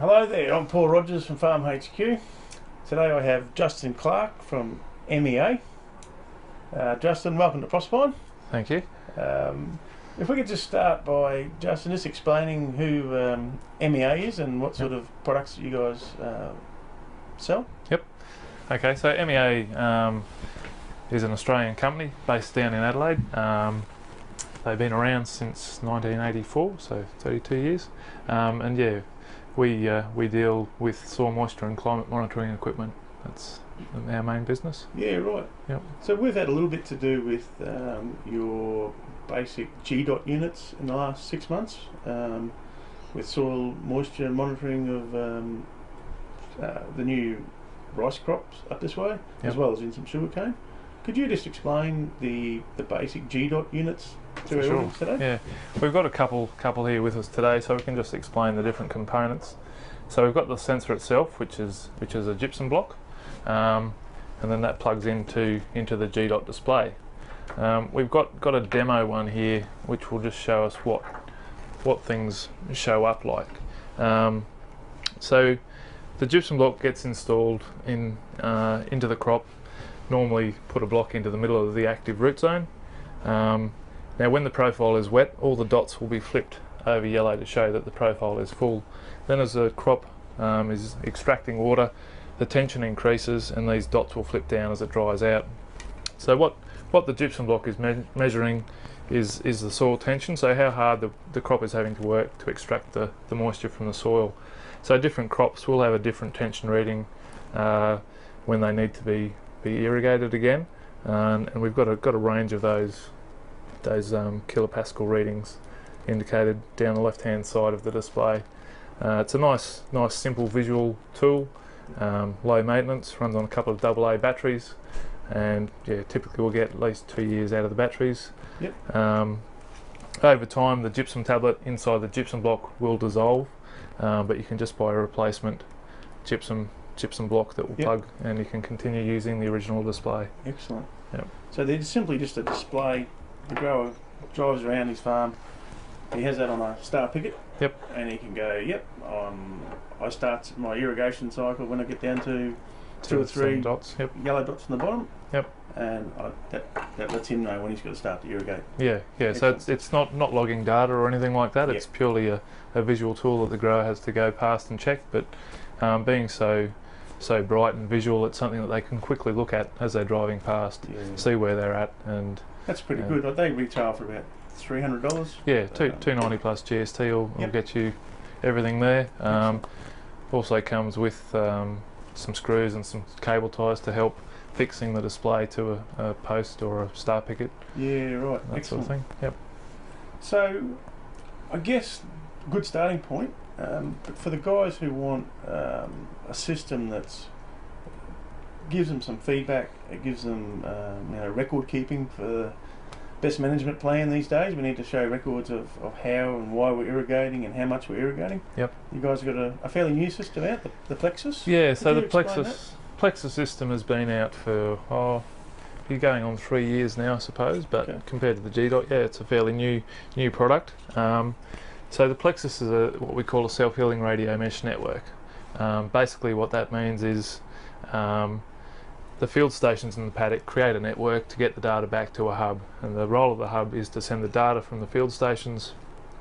Hello there, I'm Paul Rogers from Farm HQ. Today I have Justin Clark from MEA. Justin, welcome to Prospine. Thank you. If we could just start by, Justin, just explaining who MEA is and what sort of products you guys sell. Yep. Okay, so MEA is an Australian company based down in Adelaide. They've been around since 1984, so 32 years. And yeah, we deal with soil moisture and climate monitoring equipment. That's our main business. Yeah, right. Yep. So we've had a little bit to do with your basic GDOT units in the last 6 months, with soil moisture monitoring of the new rice crops up this way, as well as in some sugarcane. Could you just explain the basic GDOT units to our audience today? Yeah, we've got a couple here with us today, so we can just explain the different components. So we've got the sensor itself, which is a gypsum block, and then that plugs into the GDOT display. We've got a demo one here, which will just show us what things show up like. So the gypsum block gets installed into the crop. Normally put a block into the middle of the active root zone. Now when the profile is wet, all the dots will be flipped over yellow to show that the profile is full. Then as the crop is extracting water, the tension increases and these dots will flip down as it dries out. So what the gypsum block is measuring is the soil tension, so how hard the crop is having to work to extract the moisture from the soil. So different crops will have a different tension reading when they need to be irrigated again, and we've got a range of those kilopascal readings indicated down the left hand side of the display. It's a nice simple visual tool, low maintenance, runs on a couple of AA batteries, and yeah, typically we'll get at least 2 years out of the batteries. Yep. Over time the gypsum tablet inside the gypsum block will dissolve, but you can just buy a replacement gypsum block that will plug, and you can continue using the original display. Excellent. Yep. So they're simply just a display. The grower drives around his farm, he has that on a star picket, and he can go, I start my irrigation cycle when I get down to two or three dots, yellow dots on the bottom, and that lets him know when he's got to start to irrigate. Yeah. Excellent. So it's not logging data or anything like that. It's purely a visual tool that the grower has to go past and check, but being so bright and visual, it's something that they can quickly look at as they're driving past, see where they're at, and that's pretty good. They retail for about $300. Yeah, $290 plus GST will get you everything there. Also comes with some screws and some cable ties to help fixing the display to a post or a star picket. Yeah, right. That sort of thing. Yep. So, I guess good starting point. But for the guys who want a system that gives them some feedback, it gives them record keeping for the best management plan these days. We need to show records of how and why we're irrigating and how much we're irrigating. Yep. You guys have got a fairly new system out, the Plexus? Yeah, so the Plexus system has been out for going on 3 years now, I suppose, but compared to the GDOT, it's a fairly new product. So the Plexus is what we call a self-healing radio mesh network. Basically what that means is the field stations in the paddock create a network to get the data back to a hub, and the role of the hub is to send the data from the field stations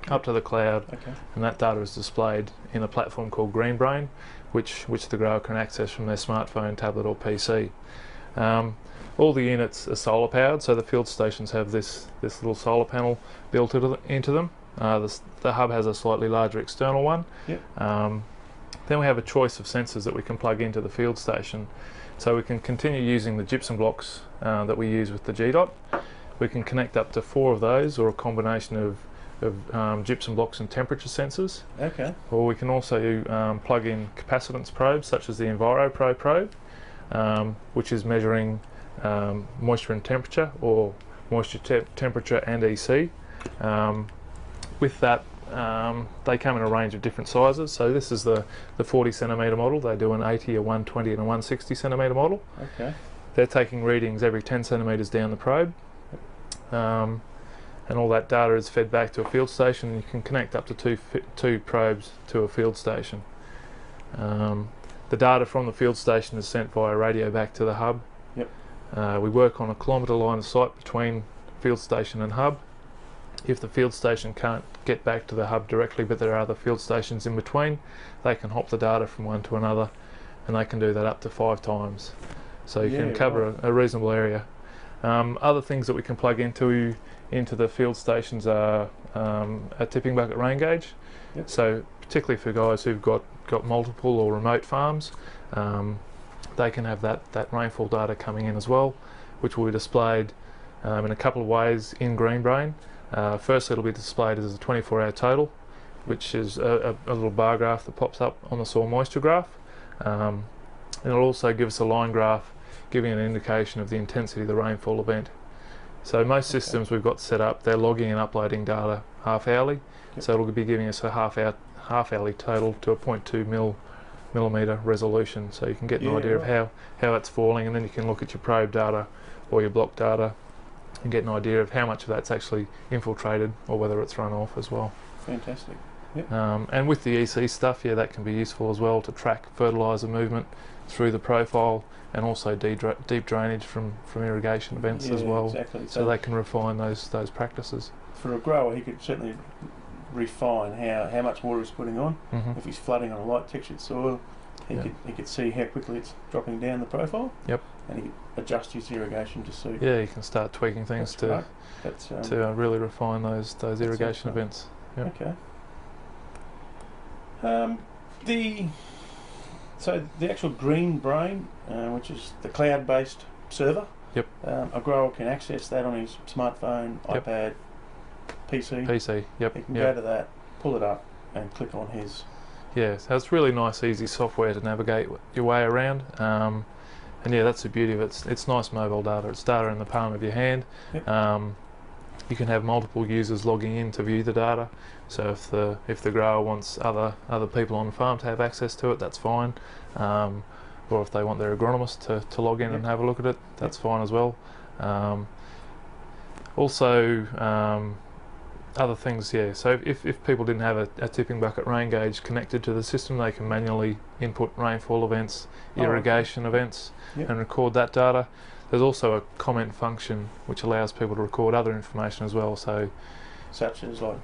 up to the cloud, and that data is displayed in a platform called GreenBrain, which the grower can access from their smartphone, tablet or PC. All the units are solar powered, so the field stations have this little solar panel built into them. The hub has a slightly larger external one. Then we have a choice of sensors that we can plug into the field station. So we can continue using the gypsum blocks that we use with the GDOT. We can connect up to 4 of those, or a combination of gypsum blocks and temperature sensors. Or we can also plug in capacitance probes, such as the EnviroPro probe, which is measuring moisture and temperature, or moisture, temperature and EC. With that, they come in a range of different sizes. So this is the 40 centimetre model. They do an 80, a 120 and a 160 centimetre model. They're taking readings every 10 centimetres down the probe, and all that data is fed back to a field station. You can connect up to two probes to a field station. The data from the field station is sent via radio back to the hub. Yep. We work on a kilometre line of sight between field station and hub. If the field station can't get back to the hub directly, but there are other field stations in between, they can hop the data from one to another, and they can do that up to 5 times. So you can cover a reasonable area. Other things that we can plug into the field stations are a tipping bucket rain gauge. Yep. So particularly for guys who've got multiple or remote farms, they can have that rainfall data coming in as well, which will be displayed in a couple of ways in GreenBrain. Firstly, it'll be displayed as a 24-hour total, which is a little bar graph that pops up on the soil moisture graph. And it'll also give us a line graph giving an indication of the intensity of the rainfall event. So most systems we've got set up, they're logging and uploading data half-hourly. Yep. So it'll be giving us a half-hourly total to a 0.2 millimetre resolution, so you can get an idea of how it's falling, and then you can look at your probe data or your block data and get an idea of how much of that's actually infiltrated or whether it's run off as well. Fantastic. Yep. And with the EC stuff, that can be useful as well to track fertiliser movement through the profile, and also deep drainage from irrigation events as well. Exactly. So they can refine those practices. For a grower, he could certainly refine how much water he's putting on. Mm-hmm. If he's flooding on a light textured soil, he could see how quickly it's dropping down the profile. Yep. And he could adjust his irrigation to suit. Yeah, you can start tweaking things to really refine those irrigation events. Yep. Okay. So the actual GreenBrain, which is the cloud-based server. Yep. A grower can access that on his smartphone, iPad, PC. Yep. He can go to that, pull it up, and click on his. Yeah, so it's really nice, easy software to navigate your way around. And that's the beauty of it. It's nice mobile data. It's data in the palm of your hand. Yep. You can have multiple users logging in to view the data. So if the grower wants other people on the farm to have access to it, that's fine. Or if they want their agronomist to log in and have a look at it, that's fine as well. Also, other things, so if people didn't have a tipping bucket rain gauge connected to the system, they can manually input rainfall events, irrigation events, and record that data. There's also a comment function which allows people to record other information as well, so such as like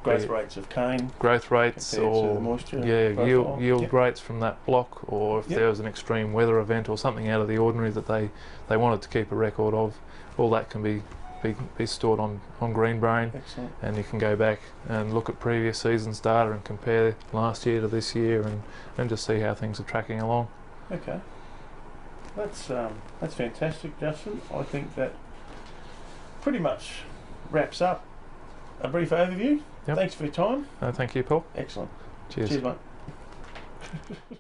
growth rates of cane, growth rates, or the moisture yield rates from that block, or if there was an extreme weather event or something out of the ordinary that they wanted to keep a record of. All that can be stored on GreenBrain. Excellent. And you can go back and look at previous seasons data and compare last year to this year, and just see how things are tracking along. Okay. That's fantastic, Justin. I think that pretty much wraps up a brief overview. Yep. Thanks for your time. Thank you, Paul. Excellent. Cheers. Cheers, mate.